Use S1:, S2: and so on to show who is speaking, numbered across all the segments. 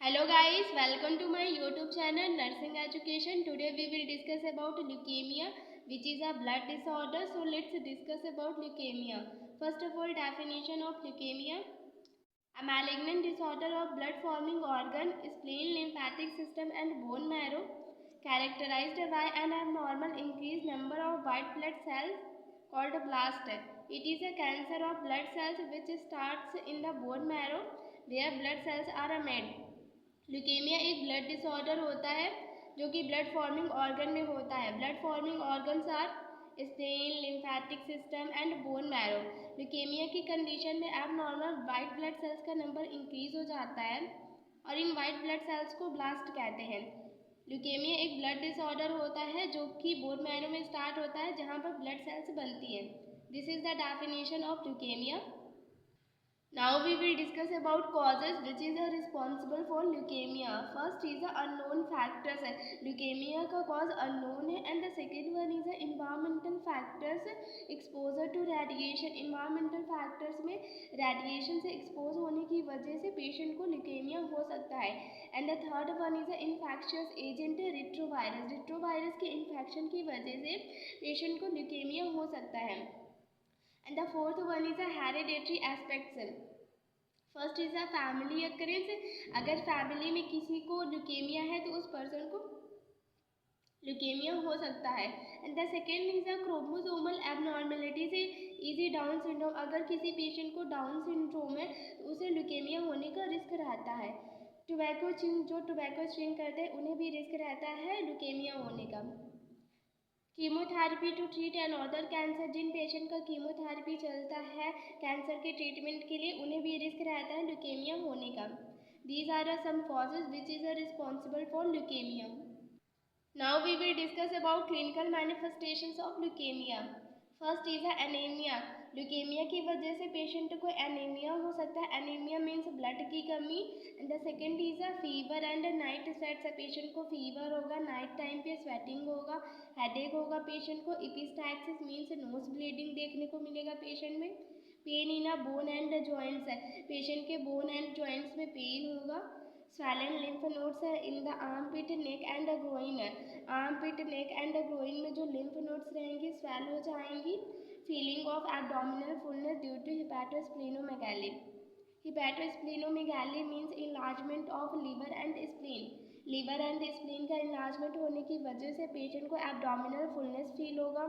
S1: Hello guys, welcome to my YouTube channel Nursing Education. Today we will discuss about leukemia, which is a blood disorder. So let's discuss about leukemia. First of all, definition of leukemia: a malignant disorder of blood forming organ, spleen, lymphatic system and bone marrow, characterized by an abnormal increased number of white blood cells called blast. It is a cancer of blood cells which starts in the bone marrow where blood cells are made. Leukaemia एक blood disorder होता है जो कि blood forming organ में होता है. Blood forming organs are spleen, lymphatic system and bone marrow. Leukaemia की condition में एबनॉर्मल वाइट ब्लड सेल्स का नंबर इंक्रीज हो जाता है और इन वाइट ब्लड सेल्स को ब्लास्ट कहते हैं. ल्यूकेमिया एक ब्लड डिसऑर्डर होता है जो कि बोन मैरो में स्टार्ट होता है जहाँ पर ब्लड सेल्स बनती हैं. This is the definition of leukaemia. Now we will discuss about causes which is responsible for leukemia. First is the unknown factors. Leukemia का cause unknown है and the second one is the environmental factors. Exposure to radiation. Environmental factors में radiation से expose होने की वजह से patient को leukemia हो सकता है. And the third one is the infectious agent retrovirus. Retrovirus के infection की वजह से patient को leukemia हो सकता है. And the fourth one is a hereditary aspects. First is a family occurrence. अगर फैमिली में किसी को ल्यूकेमिया है तो उस पर्सन को ल्यूकेमिया हो सकता है. And the second is a chromosomal abnormality से इजी डाउन सिंड्रोम. अगर किसी पेशेंट को डाउन सिंड्रोम है तो उसे ल्यूकेमिया होने का रिस्क रहता है. टोबैको च्यूइंग करते हैं उन्हें भी रिस्क रहता है ल्यूकेमिया होने का. Chemotherapy to treat another cancer. जिन पेशेंट का कीमोथेरेपी चलता है कैंसर के ट्रीटमेंट के लिए उन्हें भी रिस्क रहता है ल्यूकेमिया होने का. These are some causes which is responsible for leukaemia. Now we will discuss about clinical manifestations of leukaemia. First is anaemia. Leukaemia की वजह से पेशेंट को एनीमिया हो सकता है. एनीमिया मीन्स ब्लड की कमी. And the second is fever and night sweats. Patient को फीवर होगा, नाइट टाइम पे स्वेटिंग होगा, हेडेक होगा पेशेंट को. एपिस्टैक्सिस मीन्स नोज ब्लीडिंग देखने को मिलेगा पेशेंट में. Pain in a bone and joints है, पेशेंट के बोन एंड जॉइंट्स में पेन होगा. स्वैलन लिम्फ नोड्स है in the armpit, neck and groin है. Armpit, neck and groin में जो लिम्फ नोड्स रहेंगी स्वेल हो जाएंगी. Feeling of abdominal fullness due to hepatosplenomegaly. Hepatosplenomegaly means enlargement of liver and spleen. Liver and spleen का enlargement होने की वजह से पेशेंट को एब्डोमिनल फुलनेस फील होगा.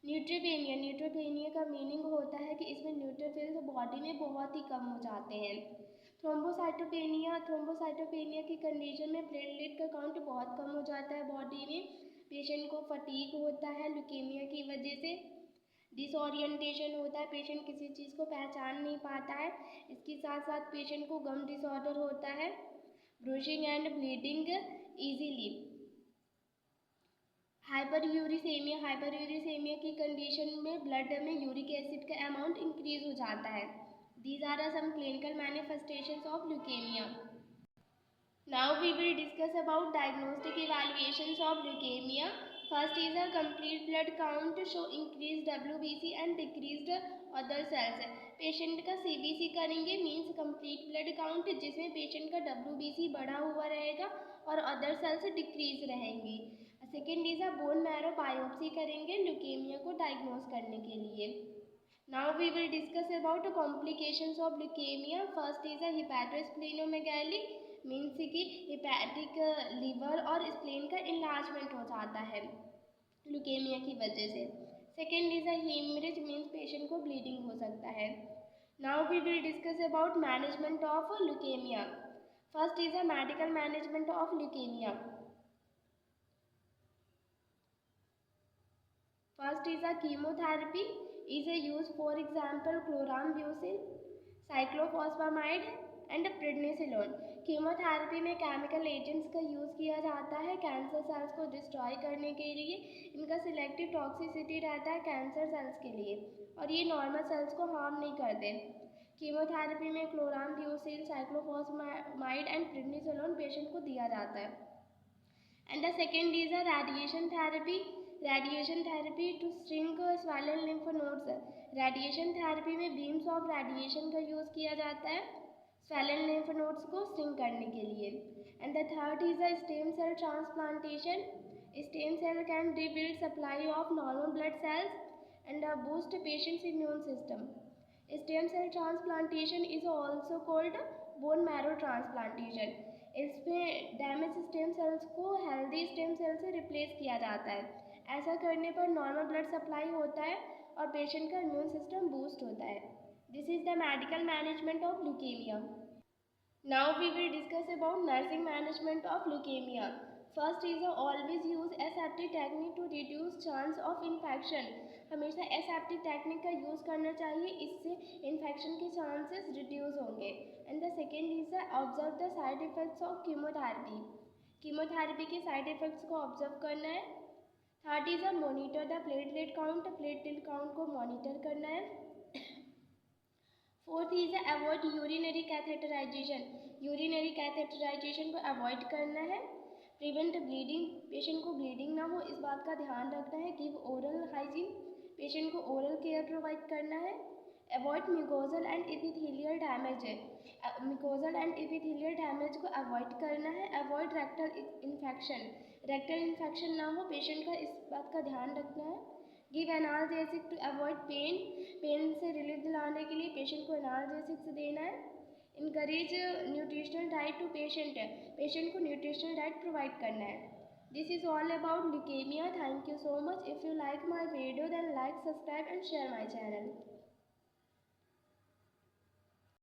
S1: न्यूट्रोपेनिया. न्यूट्रोपेनिया का मीनिंग होता है कि इसमें न्यूट्रोफिल्स बॉडी में बहुत ही कम हो जाते हैं. थ्रोम्बोसाइटोपेनिया. थ्रोम्बोसाइटोपेनिया की कंडीशन में प्लेटलेट का काउंट बहुत कम हो जाता है बॉडी में. पेशेंट को फटीग होता है ल्यूकेमिया की वजह से. डिसओरिएंटेशन होता है, पेशेंट किसी चीज़ को पहचान नहीं पाता है. इसके साथ साथ पेशेंट को गम डिसऑर्डर होता है. ब्रूशिंग एंड ब्लीडिंग ईजीली. हाइपरयूरिसेमिया. हाइपरयूरिसेमिया की कंडीशन में ब्लड में यूरिक एसिड का अमाउंट इंक्रीज हो जाता है. These are some clinical manifestations of leukemia. Now we will discuss about diagnostic evaluations of leukemia. First is a complete blood count show increased WBC and decreased other cells. Patient का CBC करेंगे means complete blood count, जिसमें patient का WBC बढ़ा हुआ रहेगा और other sales decrease रहेंगी. Second is a bone marrow biopsy करेंगे ल्यूकेमिया को डायग्नोज करने के लिए. Now we will discuss about complications of leukemia. First is a hepatosplenomegaly means कि hepatic liver और spleen का enlargement हो जाता है leukemia की वजह से. Second is a hemorrhage means patient को bleeding हो सकता है. Now we will discuss about management of leukemia. First is a medical management of leukemia. First is a chemotherapy is a use, for example chlorambucil, cyclophosphamide and prednisolone. Chemotherapy में chemical agents का use किया जाता है cancer cells को destroy करने के लिए. इनका सिलेक्टिव टॉक्सिसिटी रहता है कैंसर सेल्स के लिए और ये नॉर्मल सेल्स को हार्म नहीं करते. कीमोथेरेपी में chlorambucil, cyclophosphamide and prednisolone patient को दिया जाता है. And the second is a radiation therapy. Radiation therapy to shrink swollen lymph nodes. Radiation therapy में बीम्स ऑफ रेडिएशन का यूज़ किया जाता है स्वैलन lymph nodes को shrink करने के लिए. And the third is a stem cell transplantation. Stem cell can rebuild supply of normal blood cells and boost patient's immune system. Stem cell transplantation is also called bone marrow transplantation. इसमें damage stem cells को healthy stem cell से replace किया जाता है. ऐसा करने पर normal blood supply होता है और पेशेंट का इम्यून सिस्टम बूस्ट होता है. This is the medical management of leukaemia. Now we will discuss about nursing management of leukemia. First is always use aseptic technique to reduce chance of infection. हमेशा aseptic technique का use करना चाहिए, इससे infection के chances reduce होंगे. And the second is observe the side effects of chemotherapy. Chemotherapy के side effects को observe करना है. Third is monitor the platelet count. Platelet count को मॉनिटर करना है. Fourth is avoid urinary catheterisation. Urinary catheterisation को avoid करना है. Prevent bleeding. पेशेंट को ब्लीडिंग ना हो इस बात का ध्यान रखना है. Give oral hygiene. पेशेंट को ओरल केयर प्रोवाइड करना है. Avoid mucosal and epithelial damage है. म्यूकोजल एंड एपिथेलियल डैमेज को अवॉइड करना है. Avoid rectal infection. Rectal infection ना हो पेशेंट का इस बात का ध्यान रखना है. Give analgesic to avoid pain. Pain से रिलीफ दिलाने के लिए पेशेंट को एनाल्जेसिक्स देना है. Encourage nutritional diet to patient. Patient को न्यूट्रिशनल डाइट प्रोवाइड करना है. This is all about leukaemia. Thank you so much. If you like my video then like, subscribe and share my channel.